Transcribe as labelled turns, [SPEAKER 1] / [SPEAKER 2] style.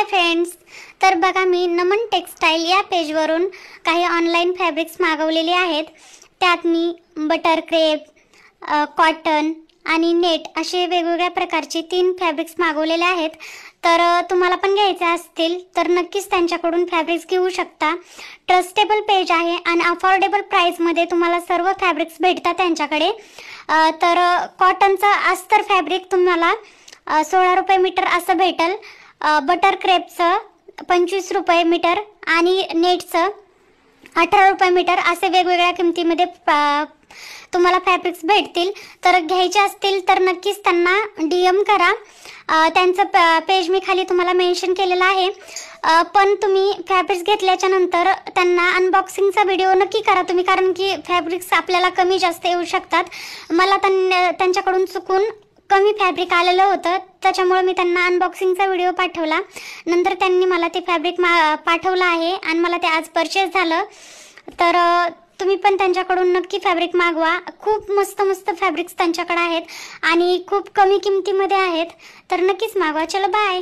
[SPEAKER 1] Friends, तर बघा मी नमन textile या पेजवरून काही ऑनलाइन फॅब्रिक्स मागवलेले आहेत। त्यात मी बटर क्रेप, कॉटन आणि नेट असे वेगवेगळ्या प्रकारचे 3 फॅब्रिक्स मागवलेले आहेत। तर तुम्हाला पण घ्यायचे असतील तर नक्कीच त्यांच्याकडून फॅब्रिक्स घेऊ शकता। ट्रस्टेबल पेज आहे आणि अफोर्डेबल प्राइस मध्ये तुम्हाला सर्व फॅब्रिक्स भेटतात त्यांच्याकडे। तर कॉटनचा अस्तर फॅब्रिक तुम्हाला 16 रुपये मीटर असं भेटेल। बटर क्रेपचं 25 रुपये मीटर आणि नेटचं 18 रुपये मीटर असे वेगवेगळ्या किमतीमध्ये तुम्हाला फॅब्रिक्स भेटतील। तर घ्यायचे असतील तर नक्कीच त्यांना डीएम करा। त्यांचं पेज मी खाली तुम्हाला मेन्शन केलेलं आहे। पण तुम्ही फॅब्रिक्स घेतल्याच्या नंतर त्यांना अनबॉक्सिंगचा व्हिडिओ नक्की करा तुम्ही, कारण की फॅब्रिक्स आपल्याला कमी जास्त येऊ शकतात। मला त्यांच्याकडून चुकून कमी फॅब्रिक आलेलं होतं, त्याच्यामुळे मी त्यांना अनबॉक्सिंगचा व्हिडिओ पाठवला। नंतर त्यांनी मला ते फॅब्रिक पाठवलं आहे आणि मला ते आज परचेस झालं। तर तुम्ही पण त्यांच्याकडून नक्की फॅब्रिक मागवा। खूप मस्त मस्त फॅब्रिक्स त्यांच्याकडे आहेत आणि खूप कमी किमतीमध्ये आहेत। तर नक्कीच मागवा। चलो बाय।